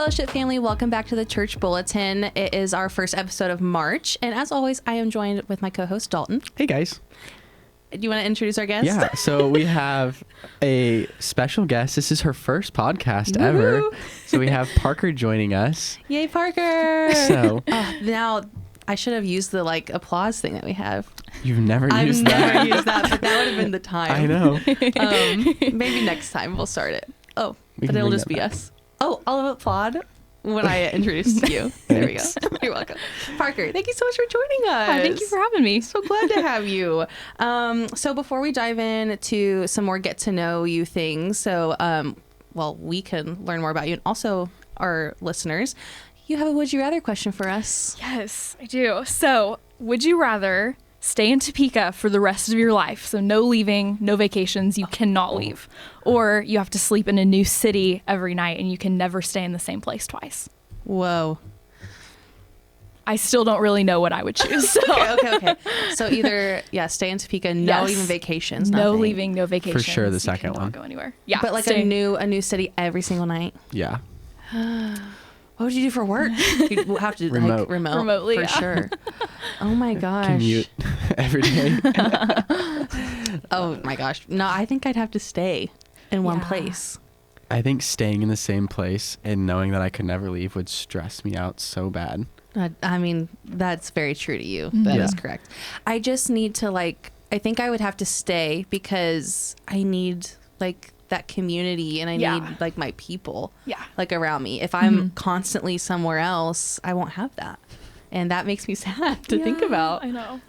Fellowship family, welcome back to the Church Bulletin. It is our first episode of March, and as always, I am joined with my co-host Dalton. Hey guys. Do you want to introduce our guest? Yeah, so we have a special guest. This is her first podcast ever. So we have Parker joining us. Yay, Parker! So now I should have used the applause thing that we have. You've never I've used that. I've never used that, but that would have been the time. I know. Maybe next time we'll start it. Oh, We but can it'll bring just that be back. us. Oh, I'll applaud when I introduce you. There we go. You're welcome. Parker, thank you so much for joining us. Hi, thank you for having me. So glad to have you. So before we dive into some more get to know you things, so we can learn more about you and also our listeners, you have a would you rather question for us. Yes, I do. So, would you rather stay in Topeka for the rest of your life? So no leaving, no vacations, you cannot leave. Or you have to sleep in a new city every night and you can never stay in the same place twice. Whoa. I still don't really know what I would choose. So. Okay. So either, stay in Topeka, no even vacations. No nothing. leaving, no vacations. For sure the You second cannot one. go anywhere. Yeah. But like a new city every single night. Yeah. What would you do for work? You'd have to Remote. Remotely, for yeah. sure. Oh my gosh. Commute every day. Oh my gosh. No, I think I'd have to stay in one Yeah. place. I think staying in the same place and knowing that I could never leave would stress me out so bad. I mean, that's very true to you. That is Yeah. correct. I just need to I think I would have to stay because I need that community and I need my people around me. If I'm constantly somewhere else, I won't have that. And that makes me sad to think about. I know.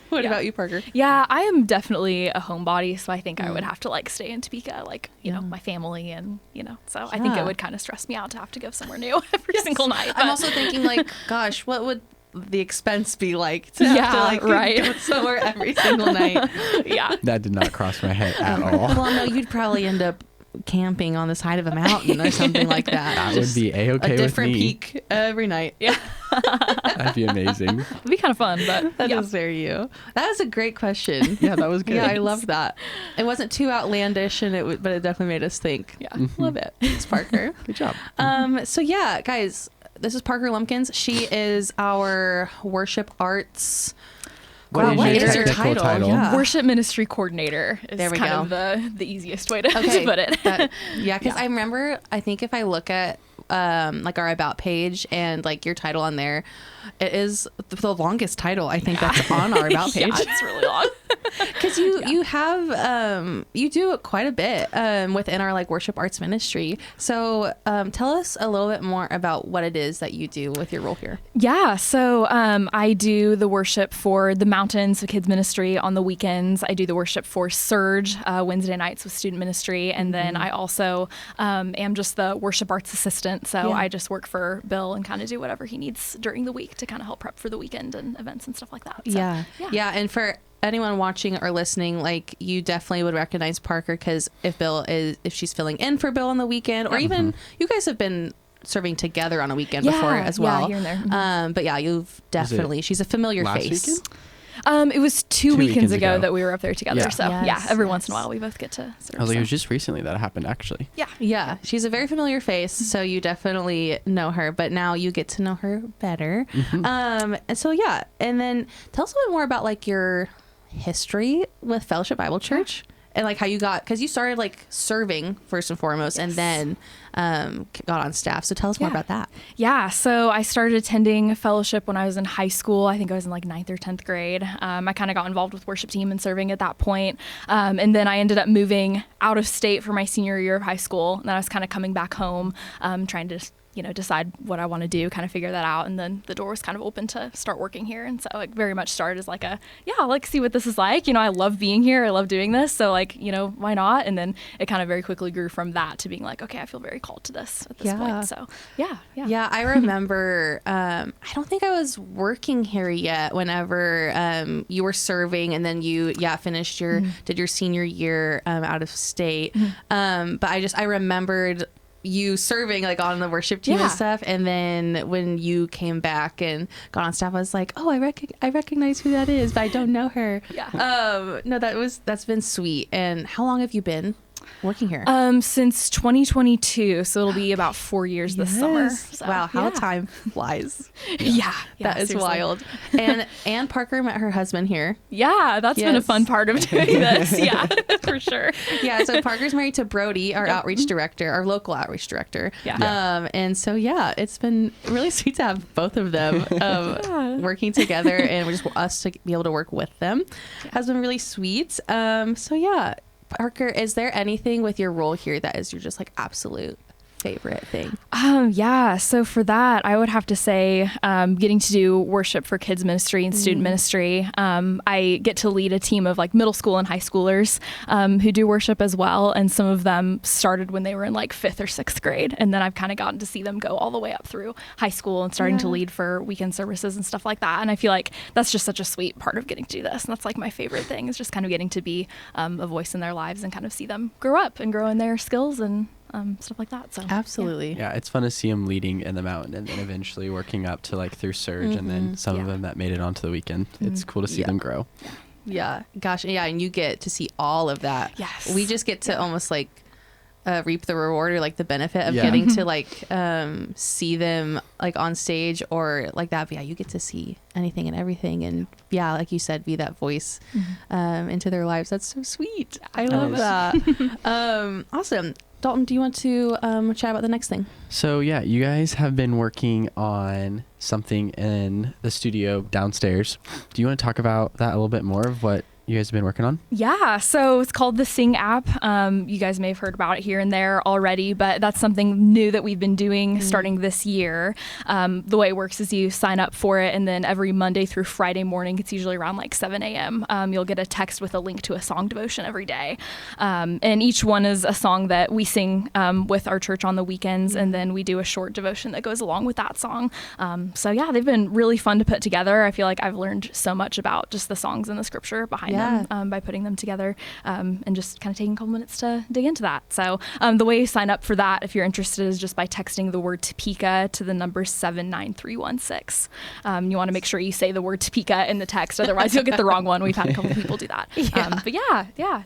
What about you, Parker? Yeah, I am definitely a homebody, so I think I would have to stay in Topeka, you know, my family and, so I think it would kind of stress me out to have to go somewhere new every single night. I'm also thinking gosh, what would the expense be like to have to go somewhere every single night? Yeah. That did not cross my head at all. Well, no, you'd probably end up camping on the side of a mountain or something like that. That would be A-okay with me. A different peak every night. Yeah. That'd be amazing. It'd be kind of fun, but That is very you. That was a great question. Yeah, that was good. Yeah, I loved that. It wasn't too outlandish, but it definitely made us think. Yeah. Love it. It's Parker. Good job. So yeah, guys, this is Parker Lumpkins. She is our worship arts. What What is your is your technical title? Yeah. Worship ministry coordinator is There we kind go. of the easiest way to put it. Because I remember, I think if I look at our About page and your title on there, it is the longest title I think that's on our About page. Yeah, it's really long. Because you have you do quite a bit within our worship arts ministry. So tell us a little bit more about what it is that you do with your role here. Yeah, so I do the worship for the Mountains, the kids ministry on the weekends. I do the worship for Surge Wednesday nights with student ministry, and then I also am just the worship arts assistant. So I just work for Bill and kind of do whatever he needs during the week to kind of help prep for the weekend and events and stuff like that. So, Yeah, and for anyone watching or listening, you definitely would recognize Parker because if she's filling in for Bill on the weekend, or even you guys have been serving together on a weekend before as well. Yeah, here and there. Mm-hmm. But yeah, you've definitely, she's a familiar last face. weekend? It was two weekends ago that we were up there together. Yeah. So every once in a while we both get to serve. I was like, it was just recently that happened, actually. Yeah, she's a very familiar face, so you definitely know her, but now you get to know her better. And so and then tell us a little bit more about your history with Fellowship Bible Church and how you got, because you started serving first and foremost, and then got on staff. So tell us more about that. Yeah, so I started attending fellowship when I was in high school. I think I was in 9th or 10th grade. I kind of got involved with worship team and serving at that point. And then I ended up moving out of state for my senior year of high school. And then I was kind of coming back home, trying to decide what I want to do, kind of figure that out. And then the door was kind of open to start working here. And so very much started as I'll see what this is like. I love being here. I love doing this. So why not? And then it kind of very quickly grew from that to being okay, I feel very called to this at this point. So yeah. I remember, I don't think I was working here yet whenever you were serving, and then you finished did your senior year out of state. But I remembered you serving on the worship team and stuff, and then when you came back and got on staff, I was like, oh, I recognize who that is, but I don't know her. Yeah. No, that's been sweet. And how long have you been working here? Since 2022, so it'll be about 4 years this summer. So, wow, how time flies. Yeah, that is seriously. wild. And Parker met her husband here. Yeah, that's been a fun part of doing this. Yeah, for sure. Yeah, so Parker's married to Brody, our outreach director, our local outreach director. Yeah. And so, it's been really sweet to have both of them working together, and just us to be able to work with them has been really sweet. Parker, is there anything with your role here that is your just like absolute favorite thing? So for that, I would have to say getting to do worship for kids ministry and student ministry. I get to lead a team of like middle school and high schoolers who do worship as well. And some of them started when they were in like 5th or 6th grade. And then I've kind of gotten to see them go all the way up through high school and starting to lead for weekend services and stuff like that. And I feel like that's just such a sweet part of getting to do this. And that's like my favorite thing, is just kind of getting to be a voice in their lives and kind of see them grow up and grow in their skills and stuff like that. So absolutely. Yeah, it's fun to see them leading in the mountain and then eventually working up to like through Surge, and then some of them that made it onto the weekend. It's cool to see them grow. Yeah. Gosh. Yeah. And you get to see all of that. Yes. We just get to almost like reap the reward or like the benefit of getting to like see them like on stage or like that. But you get to see anything and everything. And like you said, be that voice into their lives. That's so sweet. I love that. Awesome. Dalton, do you want to chat about the next thing? So you guys have been working on something in the studio downstairs. Do you want to talk about that a little bit more of what you guys have been working on? Yeah, so it's called the Sing app. You guys may have heard about it here and there already, but that's something new that we've been doing starting this year. The way it works is you sign up for it, and then every Monday through Friday morning, it's usually around like 7 a.m., you'll get a text with a link to a song devotion every day. And each one is a song that we sing with our church on the weekends, and then we do a short devotion that goes along with that song. They've been really fun to put together. I feel like I've learned so much about just the songs in the scripture behind them by putting them together, and just kind of taking a couple minutes to dig into that. So the way you sign up for that, if you're interested, is just by texting the word Topeka to the number 79316. You want to make sure you say the word Topeka in the text, otherwise you'll get the wrong one. We've had a couple people do that. It's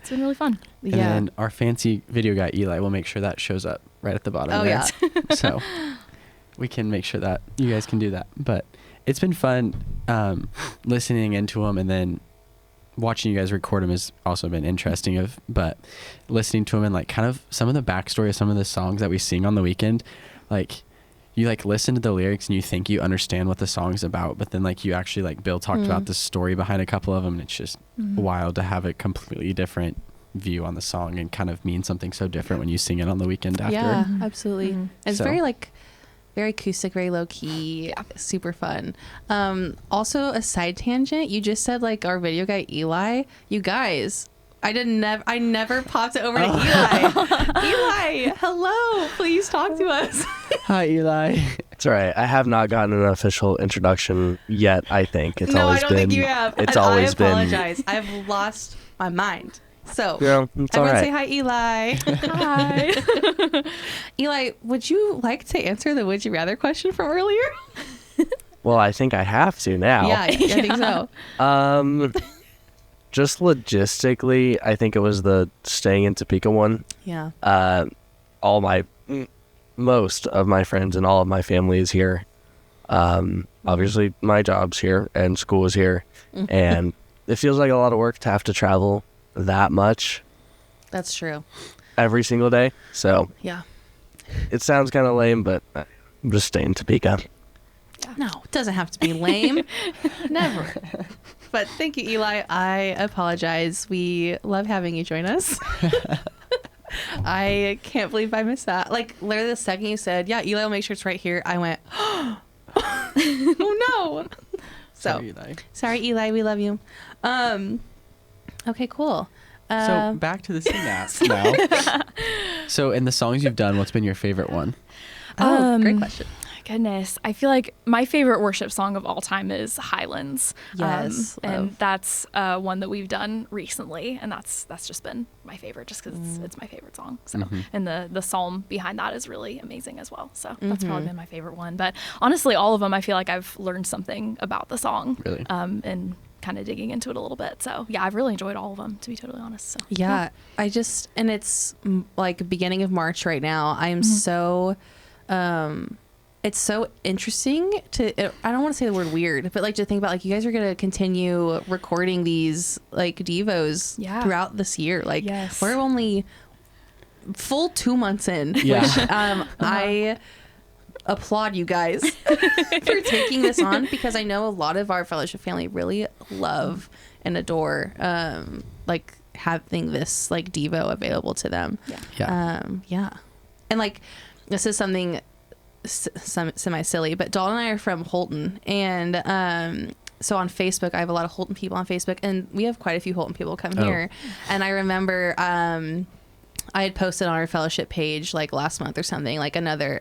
been really fun. And then our fancy video guy Eli will make sure that shows up right at the bottom there. So we can make sure that you guys can do that. But it's been fun listening into them, and then watching you guys record them has also been interesting. But listening to them and like kind of some of the backstory of some of the songs that we sing on the weekend, like you like listen to the lyrics and you think you understand what the song's about, but then like you actually, like Bill talked about the story behind a couple of them, and it's just wild to have a completely different view on the song and kind of mean something so different when you sing it on the weekend after. Yeah, absolutely. It's very acoustic, very low key, super fun. Also, a side tangent, you just said like our video guy Eli. You guys, I never popped it over to Eli. Eli, hello, please talk to us. Hi, Eli. It's all right. I have not gotten an official introduction yet. I think it's always been. I don't think you have. It's always been. I apologize. I've lost my mind. So it's all right. Say hi, Eli. Hi. Eli, would you like to answer the would you rather question from earlier? Well, I think I have to now. Yeah, I think so. Just logistically, I think it was the staying in Topeka one. Yeah. Most of my friends and all of my family is here. Obviously, my job's here and school is here, and it feels like a lot of work to have to travel that much. That's true. Every single day. So yeah, it sounds kind of lame, but I'm just staying in Topeka. No, it doesn't have to be lame. Never. But thank you, Eli. I apologize. We love having you join us. I can't believe I missed that. Like literally the second you said, yeah, Eli will make sure it's right here, I went, oh no. Sorry, Eli. We love you. Okay, cool. So back to the Sing app now. So in the songs you've done, what's been your favorite one? Oh, great question. Goodness, I feel like my favorite worship song of all time is Highlands. Yes, and that's one that we've done recently, and that's just been my favorite, just because it's my favorite song. So, and the psalm behind that is really amazing as well. So that's probably been my favorite one. But honestly, all of them, I feel like I've learned something about the song. Really? And kind of digging into it a little bit. So yeah, I've really enjoyed all of them, to be totally honest. So yeah. And it's like beginning of March right now. I am so it's so interesting I don't want to say the word weird, but like to think about like you guys are going to continue recording these like devos throughout this year. Like we're only full 2 months in, which I applaud you guys for taking this on, because I know a lot of our fellowship family really love and adore like having this like devo available to them. And like this is something semi silly, but Dalton and I are from Holton, and so on Facebook I have a lot of Holton people on Facebook, and we have quite a few Holton people come here. And I remember I had posted on our fellowship page like last month or something, like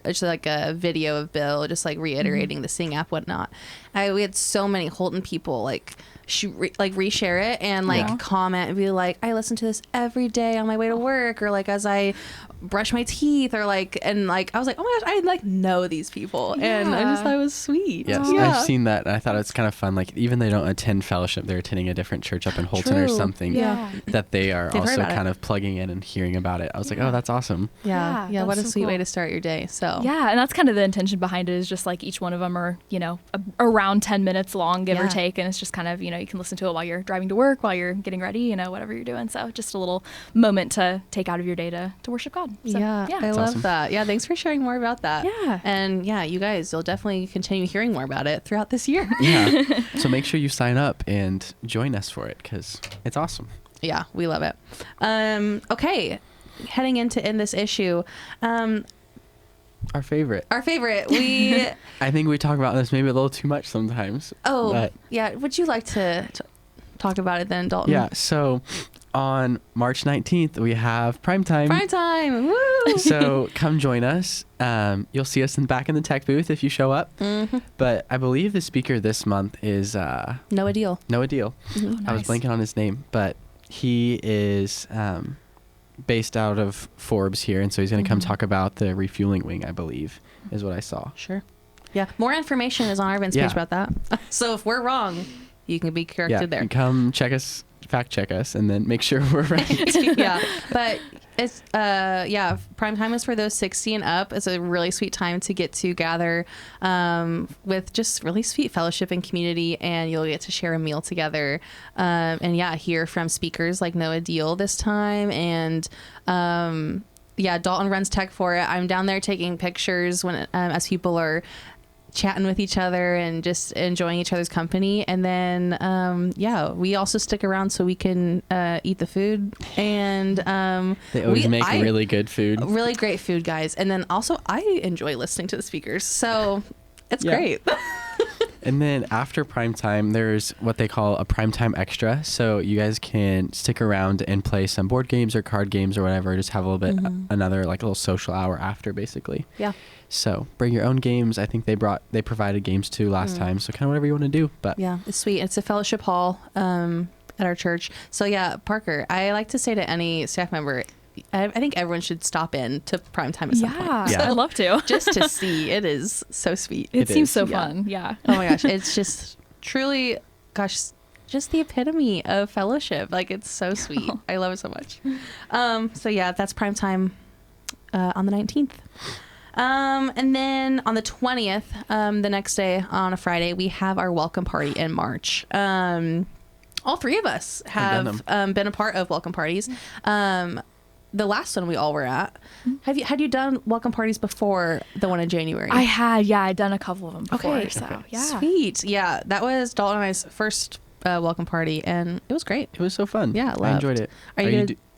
just like a video of Bill just like reiterating the Sing app, whatnot. We had so many Holton people like reshare it and like comment and be like, I listen to this every day on my way to work, or like as I brush my teeth, or like, and like I was like, oh my gosh, I like know these people, and I just thought it was sweet. Yes, I've seen that, and I thought it's kind of fun. Like even they don't attend fellowship, they're attending a different church up in Holton or something. That they are also kind of plugging in and hearing about it. I was like, oh, that's awesome. Yeah, what a sweet way to start your day. So and that's kind of the intention behind it, is just like each one of them are, you know, around 10 minutes long, give or take, and it's just kind of, you know, you can listen to it while you're driving to work, while you're getting ready, you know, whatever you're doing. So just a little moment to take out of your day to worship God. So, I love that. Yeah, thanks for sharing more about that. Yeah. And you guys, you'll definitely continue hearing more about it throughout this year. So make sure you sign up and join us for it, because it's awesome. Yeah, we love it. Okay, heading into this issue. Our favorite. We I think we talk about this maybe a little too much sometimes. Would you like to talk about it then, Dalton? Yeah, so on March 19th, we have Prime Time. Woo! So come join us. You'll see us back in the tech booth if you show up. But I believe the speaker this month is Noah Deal. Nice. I was blanking on his name, but he is based out of Forbes here, and so he's going to come talk about the refueling wing, I believe, is what I saw. Sure. Yeah, more information is on our events page about that. So if we're wrong, you can be corrected there. Come fact check us, and then make sure we're right. But it's prime time is for those 60 and up. It's a really sweet time to get to gather with just really sweet fellowship and community, and you'll get to share a meal together, and hear from speakers like Noah Deal this time. And Dalton runs tech for it. I'm down there taking pictures when as people are chatting with each other and just enjoying each other's company. And then we also stick around so we can eat the food, and they always make really good food, really great food, guys. And then also I enjoy listening to the speakers, so it's great. And then after Prime Time, there's what they call a Prime Time Extra, so you guys can stick around and play some board games or card games or whatever, just have a little bit another like a little social hour after, basically. So bring your own games. I think they provided games too last time, so kind of whatever you want to do. But it's sweet. It's a fellowship hall at our church. So Parker, I like to say to any staff member, I think everyone should stop in to Prime Time at some point. So, I'd love to. Just to see. It is so sweet. It seems so fun. Yeah. Oh my gosh. It's just truly, just the epitome of fellowship. Like, it's so sweet. I love it so much. That's Prime Time on the 19th. And then on the 20th, the next day on a Friday, we have our welcome party in March. All three of us have been a part of welcome parties. The last one we all were at. Had you done welcome parties before the one in January? I had, I'd done a couple of them before. Okay. Sweet. Yeah, that was Dalton and I's first welcome party, and it was great. It was so fun. Yeah, I enjoyed it.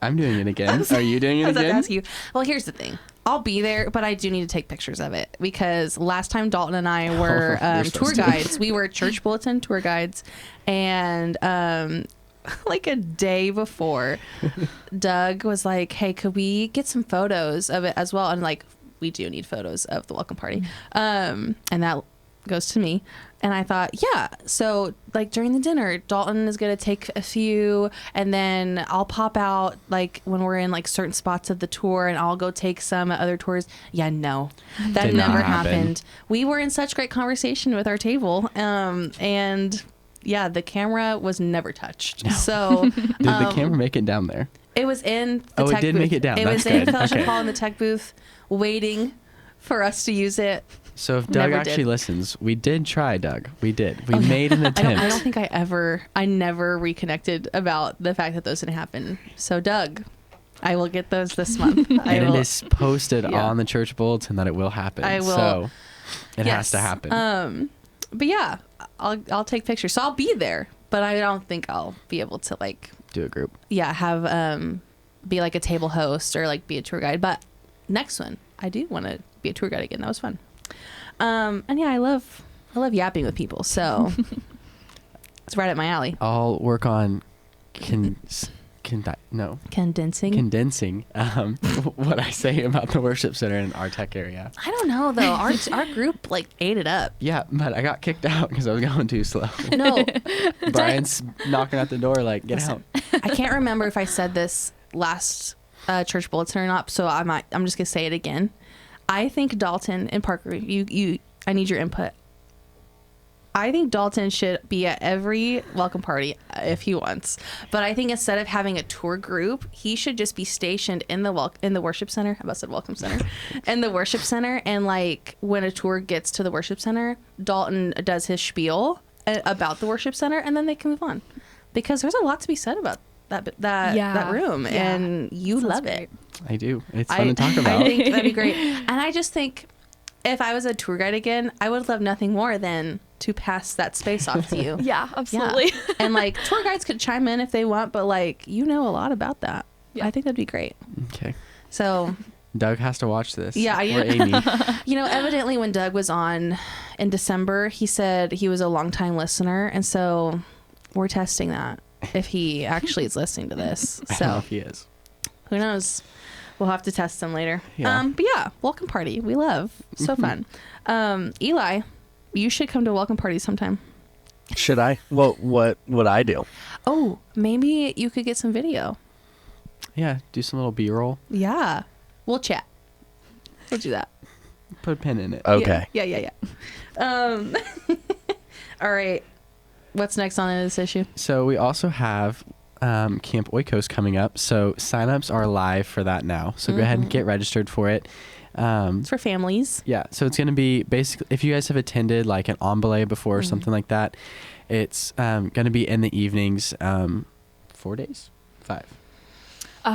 I'm doing it again. Are you doing it again? I was about to ask you. Well, here's the thing. I'll be there, but I do need to take pictures of it, because last time Dalton and I were tour guides. We were Church Bulletin tour guides, and like a day before, Doug was like, hey, could we get some photos of it as well? And like, we do need photos of the welcome party. And that goes to me. And I thought, so like during the dinner, Dalton is going to take a few, and then I'll pop out like when we're in like certain spots of the tour, and I'll go take some at other tours. No, that never happened. We were in such great conversation with our table. And the camera was never touched. So Did the camera make it down there? it was in the tech it did booth. make it down. It That's was in good. Fellowship Okay. Hall in the tech booth waiting for us to use it. So if Doug Never actually did. listens, we did try, Doug. We did. We made an I attempt. don't think I never reconnected about the fact that those didn't happen. So Doug, I will get those this month. And it is posted Yeah. on the church bulletin that it will happen. I will. So it has Yes. to happen. But yeah, I'll take pictures. So I'll be there, but I don't think I'll be able to like Do a group. have be like a table host or like be a tour guide. But next one, I do want to be a tour guide again. That was fun. And yeah, I love yapping with people. So it's right up my alley. I'll work on condensing what I say about the worship center in our tech area. I don't know though. Our group like ate it up. Yeah, but I got kicked out because I was going too slow. No, Brian's knocking at the door like, get out. I can't remember if I said this last church bulletin or not. So I'm just gonna say it again. I think Dalton and Parker, I need your input. I think Dalton should be at every welcome party if he wants. But I think instead of having a tour group, he should just be stationed in the worship center. I about said welcome center. In the worship center. And like when a tour gets to the worship center, Dalton does his spiel about the worship center and then they can move on. Because there's a lot to be said about that room. Yeah. And you love it. I do. It's fun to talk about. I think that'd be great. And I just think if I was a tour guide again, I would love nothing more than to pass that space off to you. Yeah, absolutely. Yeah. And like tour guides could chime in if they want, but like you know a lot about that. Yeah. I think that'd be great. Okay. So Doug has to watch this. Yeah, or Amy. Evidently when Doug was on in December, he said he was a longtime listener, and so we're testing that if he actually is listening to this. I don't know So if he is. who knows? We'll have to test them later. Yeah. But yeah, welcome party. We love. So fun. Eli, you should come to a welcome party sometime. Should I? What would I do? Oh, maybe you could get some video. Yeah, do some little B-roll. Yeah. We'll chat. We'll do that. Put a pin in it. Okay. Yeah. All right. What's next on this issue? So we also have Camp Oikos coming up. So signups are live for that now. So go ahead and get registered for it. It's for families. Yeah. So it's going to be basically, if you guys have attended like an ombele before or something like that, it's going to be in the evenings, 4 days, 5.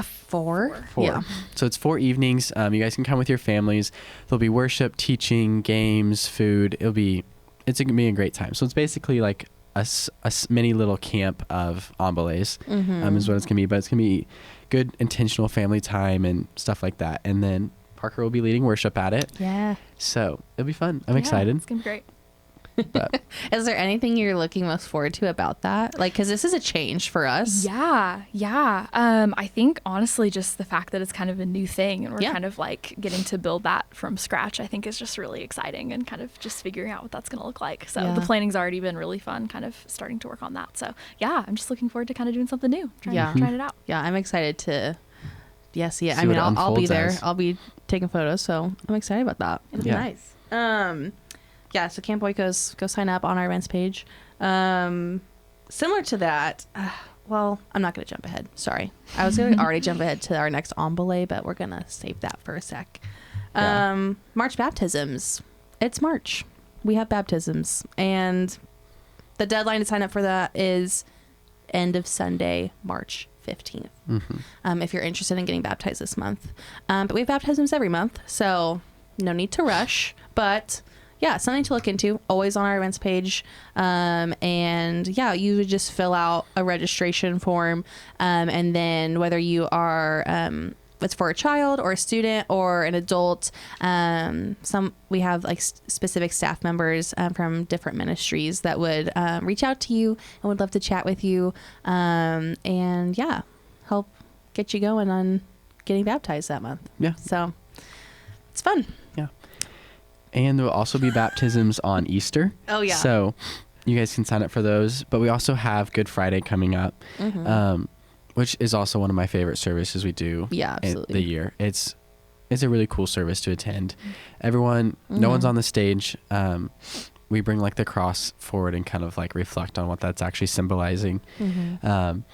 4. 4. Yeah. So it's 4 evenings. You guys can come with your families. There'll be worship, teaching, games, food. It's going to be a great time. So it's basically like a mini little camp of ombeles is what it's going to be. But it's going to be good, intentional family time and stuff like that. And then Parker will be leading worship at it. Yeah. So it'll be fun. I'm excited. It's going to be great. But Is there anything you're looking most forward to about that? Like, because this is a change for us. Yeah. I think honestly, just the fact that it's kind of a new thing and we're kind of like getting to build that from scratch, I think is just really exciting and kind of just figuring out what that's going to look like. So the planning's already been really fun, kind of starting to work on that. So yeah, I'm just looking forward to kind of doing something new, trying it out. Yeah, I'm excited to see it. See I mean, what it I'll be unfolds there. as. I'll be taking photos, so I'm excited about that. It'll be nice. Yeah, so Camp Oikos, go sign up on our events page. Similar to that, well, I'm not going to jump ahead. Sorry. I was going to already jump ahead to our next ombele, but we're going to save that for a sec. March baptisms. It's March. We have baptisms. And the deadline to sign up for that is end of Sunday, March 15th. If you're interested in getting baptized this month. But we have baptisms every month, so no need to rush. But yeah, something to look into, always on our events page. And yeah, you would just fill out a registration form. And then whether you are, it's for a child or a student or an adult, we have like specific staff members from different ministries that would reach out to you and would love to chat with you. And yeah, help get you going on getting baptized that month. Yeah. So it's fun. Yeah. And there will also be baptisms on Easter. Oh, yeah. So you guys can sign up for those. But we also have Good Friday coming up, which is also one of my favorite services we do in the year. It's a really cool service to attend. Everyone, no one's on the stage, we bring like the cross forward and kind of like reflect on what that's actually symbolizing. And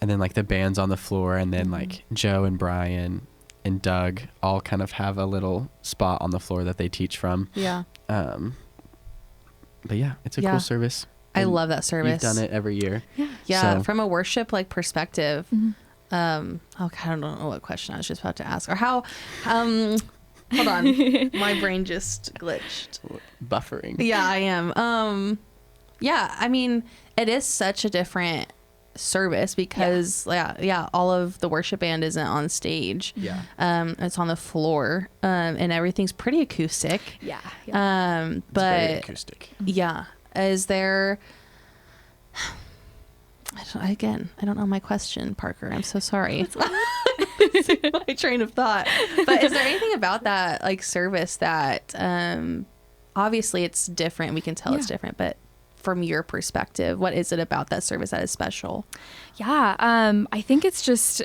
then like the band's on the floor, and then like Joe and Brian and Doug all kind of have a little spot on the floor that they teach from. Yeah. But yeah, it's a cool service. I love that service. You've done it every year. Yeah. So. From a worship like perspective, I don't know what question I was just about to ask, or how, hold on, my brain just glitched. Buffering. Yeah, I am. Yeah, I mean, it is such a different service because all of the worship band isn't on stage. It's on the floor, and everything's pretty acoustic. But it's very acoustic. Is there, I don't know my question, Parker, I'm so sorry. My train of thought. But is there anything about that like service that obviously it's different, we can tell it's different, but from your perspective, what is it about that service that is special? I think it's just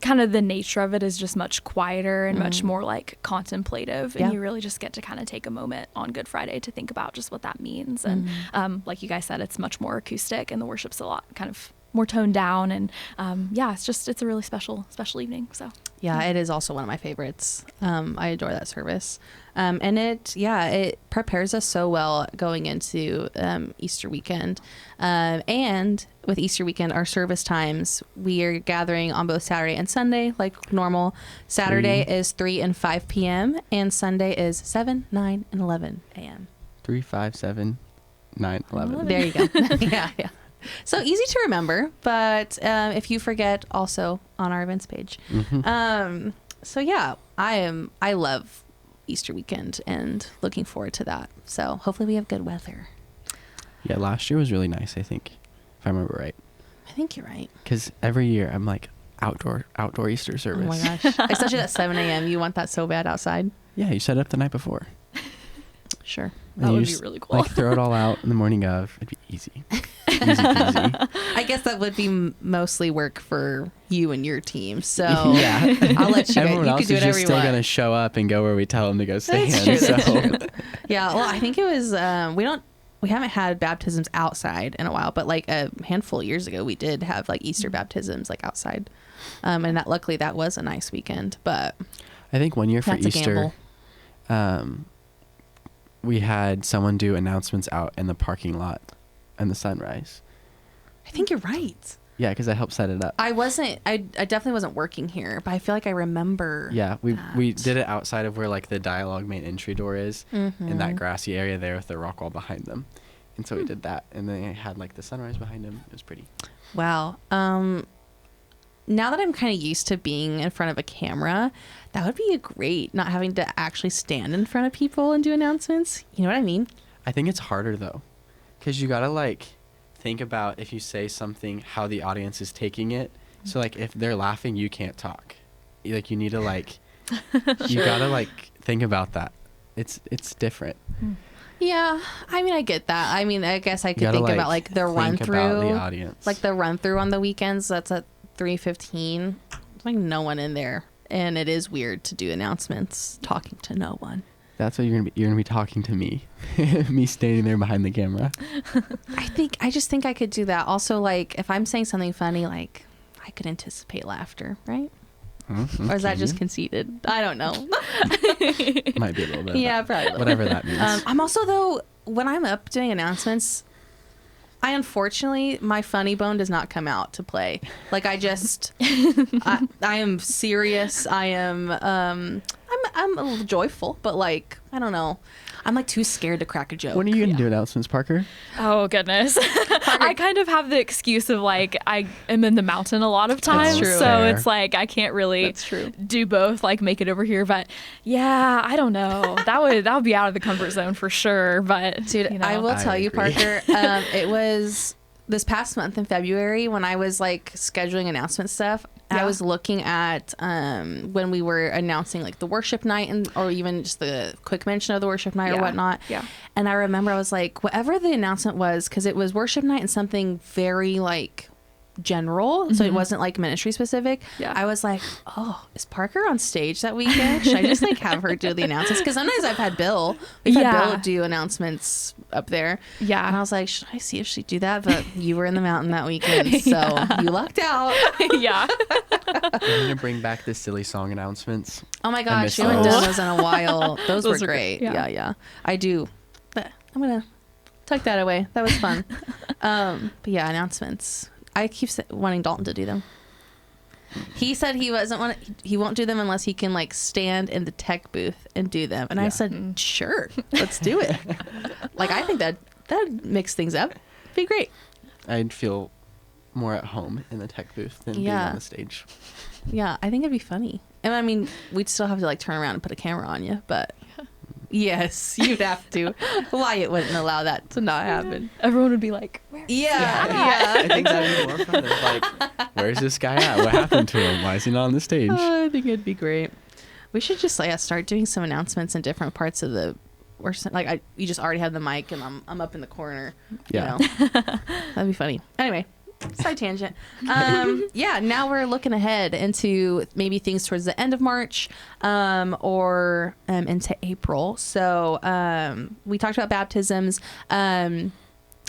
kind of the nature of it is just much quieter and much more like contemplative, and you really just get to kind of take a moment on Good Friday to think about just what that means. And like you guys said, it's much more acoustic, and the worship's a lot kind of more toned down, and it's a really special evening. So it is also one of my favorites. I adore that service. And it prepares us so well going into Easter weekend. And with Easter weekend, our service times, we are gathering on both Saturday and Sunday like normal. Saturday is 3 and 5 p.m. and Sunday is 7, 9, and 11 a.m. 3, 5, 7, 9, 11. There you go. Yeah. So easy to remember, but if you forget, also on our events page. I love Easter weekend and looking forward to that. So hopefully we have good weather. Yeah, last year was really nice, I think, if I remember right. I think you're right. Because every year I'm like outdoor Easter service. Oh my gosh. Especially at 7 a.m. You want that so bad outside. Yeah, you set it up the night before. Sure. That would be really cool. Like throw it all out in the morning of. It'd be easy. Easy peasy. I guess that would be mostly work for you and your team. So yeah, I'll let you. Everyone else can do is just still gonna show up and go where we tell them to go stand. That's true. Yeah. Well, I think it was. We haven't had baptisms outside in a while, but like a handful of years ago, we did have like Easter baptisms like outside, and that luckily that was a nice weekend. But I think one year for Easter, we had someone do announcements out in the parking lot and the sunrise. I think you're right. Yeah, because I helped set it up. I definitely wasn't working here, but I feel like I remember. Yeah, we did it outside of where like the dialogue main entry door is, in that grassy area there with the rock wall behind them. And so we did that, and then I had like the sunrise behind them. It was pretty. Wow. Now that I'm kind of used to being in front of a camera, that would be great, not having to actually stand in front of people and do announcements. You know what I mean? I think it's harder though, because you gotta like think about if you say something, how the audience is taking it. So like if they're laughing, you can't talk. Like you need to like, you gotta like think about that. It's different. Yeah, I mean, I get that. I mean, I guess I could think about like the run through, the audience, like the run through on the weekends. That's at 3:15. There's like no one in there, and it is weird to do announcements talking to no one. That's what you're gonna be talking to me, me standing there behind the camera. I just think I could do that. Also, like if I'm saying something funny, like I could anticipate laughter, right? Or is that just conceited? I don't know. Might be a little bit. Yeah, probably. Whatever that means. I'm also, though, when I'm up doing announcements, unfortunately, my funny bone does not come out to play. Like I am serious. I'm a little joyful, but like, I don't know. I'm like too scared to crack a joke. When are you going to do announcements, Parker? Oh, goodness. I kind of have the excuse of like, I am in the mountain a lot of times. That's true. So it's like, I can't really do both, like make it over here. But yeah, I don't know. That would be out of the comfort zone for sure. But dude, you know, I will tell you, Parker, it was this past month in February when I was like scheduling announcement stuff. I was looking at when we were announcing like the worship night or even just the quick mention of the worship night or whatnot. Yeah. And I remember I was like, whatever the announcement was, because it was worship night and something very like general, so it wasn't like ministry specific. I was like, oh, is Parker on stage that weekend? Should I just like have her do the announcements? Because sometimes we've had Bill do announcements up there. And I was like, should I see if she'd do that? But you were in the mountain that weekend, so you lucked out. I'm gonna bring back the silly song announcements. Oh my gosh, we haven't done those in a while. Those were great. Yeah. I do. But I'm gonna tuck that away. That was fun. But yeah, announcements. I keep wanting Dalton to do them. He said he won't do them unless he can like stand in the tech booth and do them. And I said, sure, let's do it. Like, I think that'd mix things up. Be great. I'd feel more at home in the tech booth than being on the stage. Yeah, I think it'd be funny. And I mean, we'd still have to like turn around and put a camera on you, but yes, you'd have to. Wyatt wouldn't allow that to not happen. Everyone would be like, where? Yeah. I think that'd be more fun. It's like, where's this guy at? What happened to him? Why is he not on the stage? I think it'd be great. We should just start doing some announcements in different parts of the. Or like you just already have the mic and I'm up in the corner. Yeah, that'd be funny. Anyway. Side tangent. Now we're looking ahead into maybe things towards the end of March or into April. So we talked about baptisms.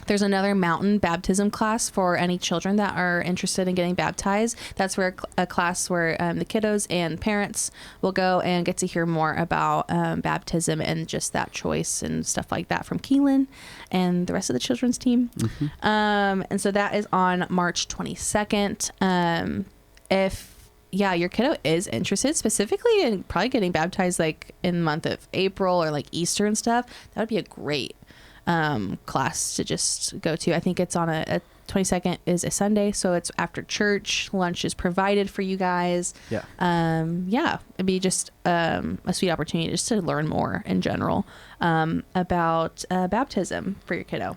There's another mountain baptism class for any children that are interested in getting baptized. That's where a class where the kiddos and parents will go and get to hear more about baptism and just that choice and stuff like that from Keelan and the rest of the children's team. And so that is on March 22nd. If your kiddo is interested specifically in probably getting baptized like in the month of April or like Easter and stuff, that would be a great class to just go to. I think it's on a 22nd is a Sunday, so it's after church. Lunch is provided for you guys. It'd be just a sweet opportunity just to learn more in general about baptism for your kiddo.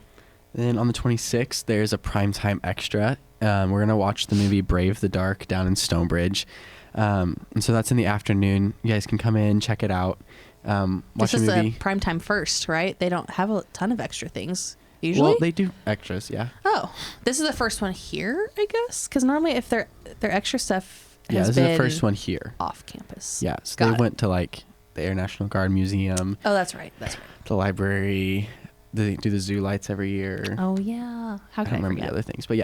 Then on the 26th, there's a primetime extra. We're gonna watch the movie Brave the Dark down in Stonebridge, and so that's in the afternoon. You guys can come in, check it out. Watch this is a movie. a primetime first, right? They don't have a ton of extra things usually. Well, they do extras, yeah. Oh, this is the first one here, I guess, because normally if their extra stuff has this been is the first one here off campus. Yeah, so they went to like the Air National Guard Museum. Oh, that's right. The library. They do the zoo lights every year. Oh yeah. How can I remember forget the other things, but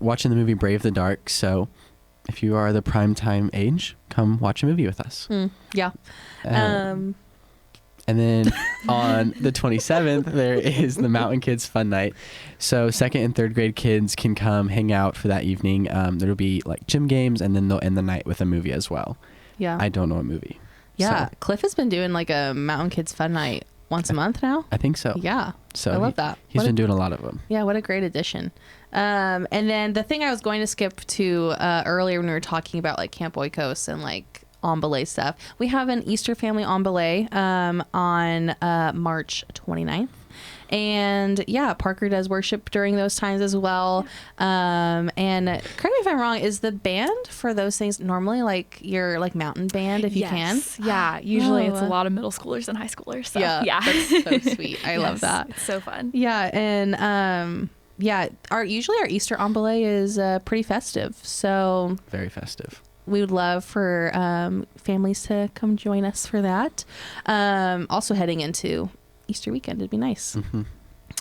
watching the movie Brave the Dark. So if you are the primetime age, come watch a movie with us. And then on the 27th, there is the Mountain Kids Fun Night. So 2nd and 3rd grade kids can come hang out for that evening. There'll be like gym games, and then they'll end the night with a movie as well. Yeah. I don't know a movie. Yeah. So. Cliff has been doing like a Mountain Kids Fun Night once a month now. I think so. Yeah. So I love that. He's been doing a lot of them. Yeah. What a great addition. And then the thing I was going to skip to earlier when we were talking about like Camp Oikos and like Ombele stuff. We have an Easter family Ombele on March 29th. And Parker does worship during those times as well. And correct me if I'm wrong, is the band for those things normally like your like mountain band if you can? Yeah, usually it's a lot of middle schoolers and high schoolers. So, that's so sweet. I love that. It's so fun. Yeah, and usually our Easter Ombele is pretty festive. So very festive. We would love for families to come join us for that. Also heading into Easter weekend, it'd be nice.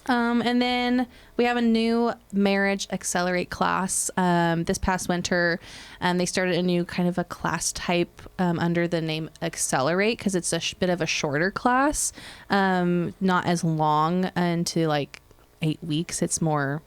And then we have a new Marriage Accelerate class this past winter. They started a new kind of a class type under the name Accelerate because it's a bit of a shorter class, not as long into like 8 weeks. It's more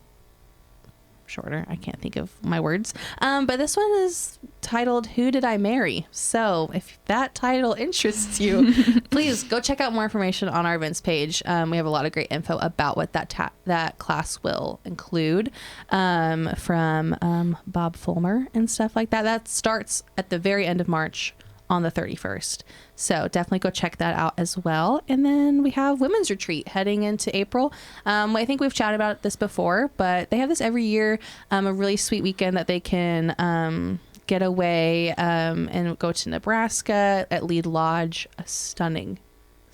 shorter. I can't think of my words. But this one is titled Who Did I Marry? So if that title interests you, please go check out more information on our events page. We have a lot of great info about what that class will include from Bob Fulmer and stuff like that. That starts at the very end of March on the 31st. So definitely go check that out as well. And then we have Women's Retreat heading into April. I think we've chatted about this before, but they have this every year, a really sweet weekend that they can get away and go to Nebraska at Lead Lodge, a stunning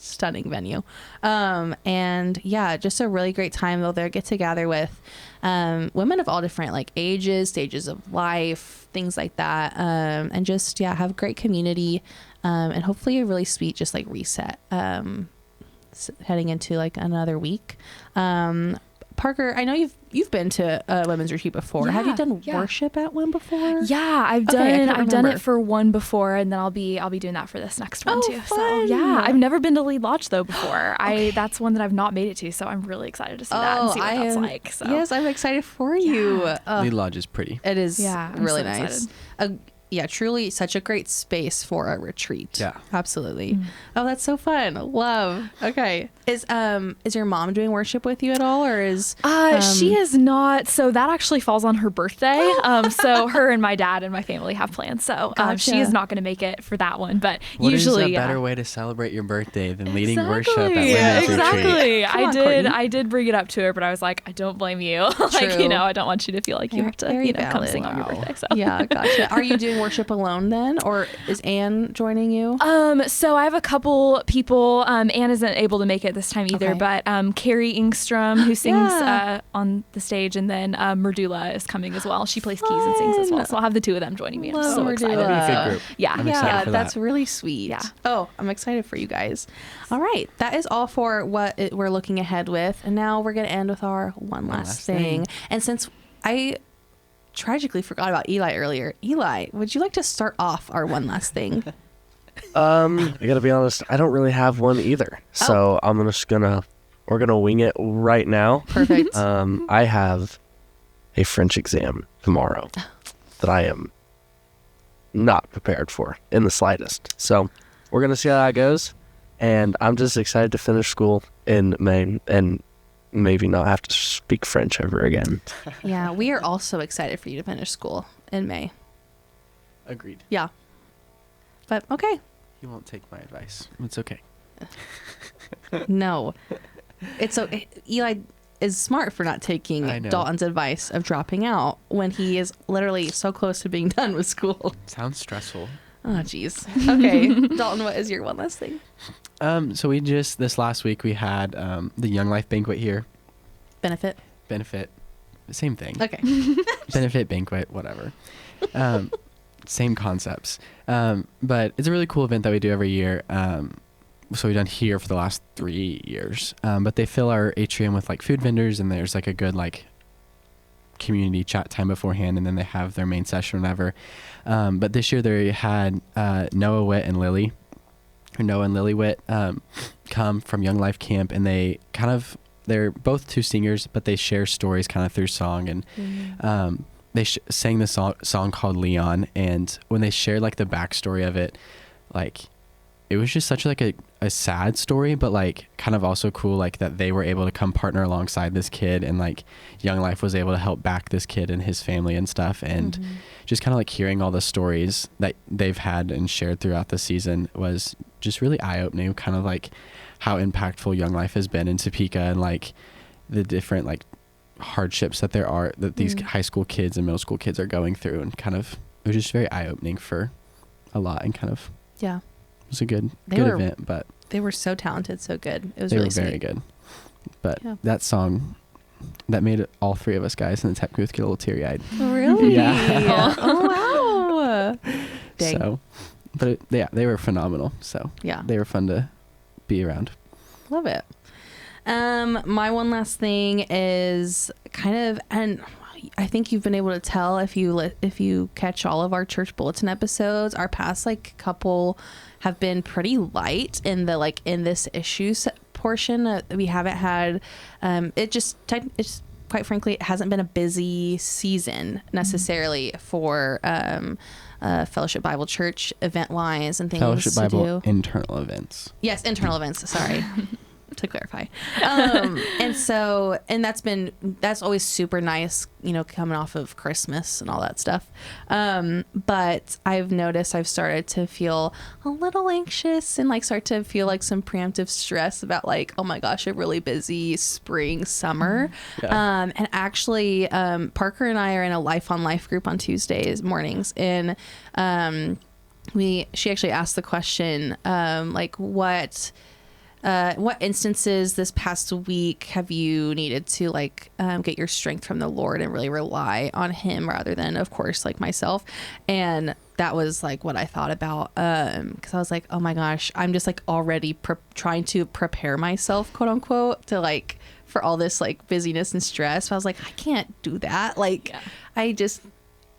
stunning venue. And yeah, just a really great time. They'll get together with women of all different like ages, stages of life, things like that. And just, have great community, and hopefully a really sweet, just like reset, heading into like another week. Parker, I know you've been to a women's retreat before. Yeah, have you done worship at one before? Yeah, I've done it for one before, and then I'll be doing that for this next one too. Fun. So yeah, I've never been to Lead Lodge though before. That's one that I've not made it to, so I'm really excited to see that and see what that's like. So yes, I'm excited for you. Lead Lodge is pretty. It is I'm really so nice. Truly such a great space for a retreat. Yeah, absolutely. Oh, that's so fun. Love. Okay. Is your mom doing worship with you at all, or is she is not? So that actually falls on her birthday. So her and my dad and my family have plans. So she is not going to make it for that one. But what usually, is a better way to celebrate your birthday than leading exactly. worship at women's Exactly. retreat? I did bring it up to her, but I was like, I don't blame you. I don't want you to feel like you have to, come sing on your birthday. So yeah, gotcha. Are you doing worship alone then, or is Anne joining you? So I have a couple people. Anne isn't able to make it this time either, but Carrie Ingstrom, who sings on the stage, and then Merdula is coming as well. She plays keys and sings as well. So I'll have the two of them joining me. I'm so excited. That'll be a good group. Yeah. That's really sweet. Yeah. Oh, I'm excited for you guys. All right. That is all for what we're looking ahead with. And now we're going to end with our one last thing. And since I tragically forgot about Eli earlier, Eli, would you like to start off our one last thing? I gotta be honest, I don't really have one either. So we're gonna wing it right now. Perfect. I have a French exam tomorrow that I am not prepared for in the slightest. So we're gonna see how that goes, and I'm just excited to finish school in May and maybe not have to speak French ever again. Yeah, we are also excited for you to finish school in May. Agreed. Yeah. But okay. You won't take my advice. It's okay. No. Eli is smart for not taking Dalton's advice of dropping out when he is literally so close to being done with school. Sounds stressful. Oh, geez. Okay. Dalton, what is your one last thing? So we this last week we had the Young Life banquet here. Benefit. Same thing. Okay. Benefit, banquet, whatever. Same concepts. But it's a really cool event that we do every year. So we've done here for the last 3 years. But they fill our atrium with like food vendors, and there's like a good like community chat time beforehand, and then they have their main session or whatever. But this year they had Noah and Lily Witt come from Young Life Camp, and they're both two singers, but they share stories kind of through song, and they sang this song called Leon, and when they shared like the backstory of it, like it was just such like a sad story, but like kind of also cool, like that they were able to come partner alongside this kid, and like Young Life was able to help back this kid and his family and stuff, and just kind of like hearing all the stories that they've had and shared throughout the season was just really eye-opening, kind of like how impactful Young Life has been in Topeka, and like the different like hardships that these high school kids and middle school kids are going through, and kind of it was just very eye-opening for a lot, and kind of it was a good event. But they were so talented, so good. It was really very sweet. good. But that song that made all three of us guys in the tech booth get a little teary-eyed. Really? Yeah. Oh wow. Dang. So, but they were phenomenal. So they were fun to be around. Love it. My one last thing is kind of, and I think you've been able to tell if you catch all of our church bulletin episodes, our past like couple have been pretty light in this issues portion. We haven't had, it's quite frankly, it hasn't been a busy season necessarily for Fellowship Bible Church event wise and things. Fellowship Bible internal events. Yes, internal events. Sorry. To clarify. And that's always super nice, coming off of Christmas and all that stuff. But I've noticed I've started to feel a little anxious and like start to feel like some preemptive stress about like, oh my gosh, a really busy spring, summer. Yeah. And actually, Parker and I are in a Life on Life group on Tuesdays mornings, and she actually asked the question, like what instances this past week have you needed to like get your strength from the Lord and really rely on him rather than, of course, like myself? And that was like what I thought about, because I was like, oh my gosh, I'm just like already trying to prepare myself, quote unquote, to like for all this like busyness and stress. So I was like, I can't do that. Like,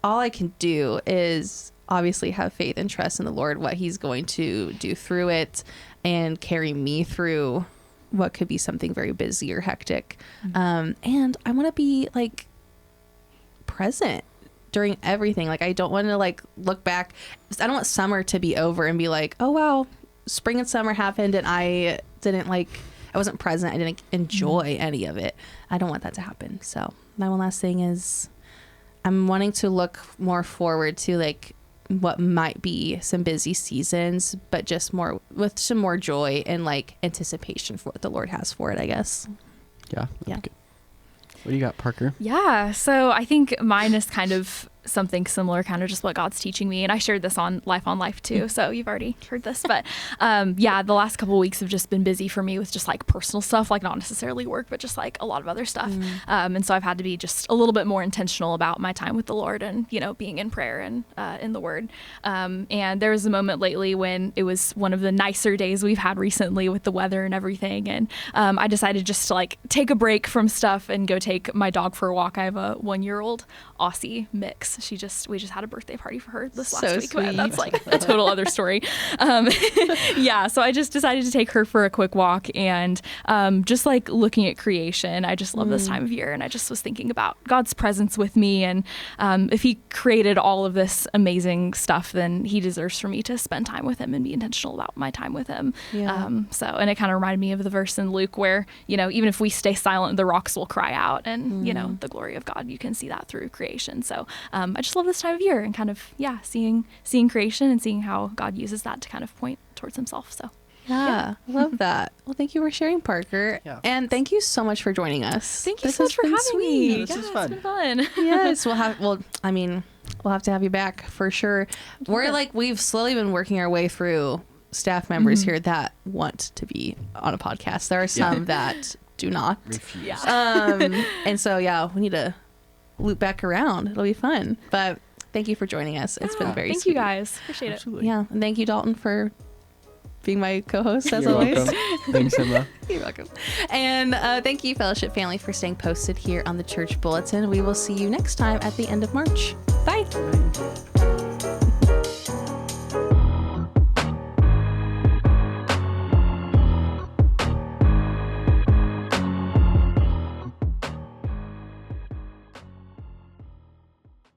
all I can do is obviously have faith and trust in the Lord, what he's going to do through it and carry me through what could be something very busy or hectic. And I want to be like present during everything. Like, I don't want to like look back. I don't want summer to be over and be like, oh wow, spring and summer happened and I wasn't present. I didn't enjoy any of it. I don't want that to happen. So my one last thing is I'm wanting to look more forward to like what might be some busy seasons, but just more with some more joy and like anticipation for what the Lord has for it, I guess. Yeah. Good. What do you got, Parker? Yeah. So I think mine is kind of something similar, kind of just what God's teaching me. And I shared this on Life too. So you've already heard this, but the last couple of weeks have just been busy for me with just like personal stuff, like not necessarily work, but just like a lot of other stuff. And so I've had to be just a little bit more intentional about my time with the Lord and, being in prayer and in the Word. And there was a moment lately when it was one of the nicer days we've had recently with the weather and everything. And I decided just to like take a break from stuff and go take my dog for a walk. I have a 1-year-old Aussie mix. We just had a birthday party for her this last week. But that's like a total other story. So I just decided to take her for a quick walk and just like looking at creation. I just love this time of year, and I just was thinking about God's presence with me, and if he created all of this amazing stuff, then he deserves for me to spend time with him and be intentional about my time with him. And it kind of reminded me of the verse in Luke where, even if we stay silent, the rocks will cry out, and the glory of God, you can see that through creation. So I just love this time of year and kind of seeing creation and seeing how God uses that to kind of point towards himself. So I love that. Well, thank you for sharing, Parker. And thank you so much for joining us. Thank you so much for having me. This is fun. It's been fun. Yes, we'll have to have you back for sure. We've slowly been working our way through staff members here that want to be on a podcast. There are some that do not. Refuse. And so we need to loop back around. It'll be fun. But thank you for joining us. It's been very Thank sweet. you guys. Appreciate Absolutely. it. Yeah. And thank you, Dalton, for being my co-host as You're always. welcome. Thanks, Emma. You're welcome. And thank you, Fellowship family, for staying posted here on the Church Bulletin. We will see you next time at the end of March. Bye.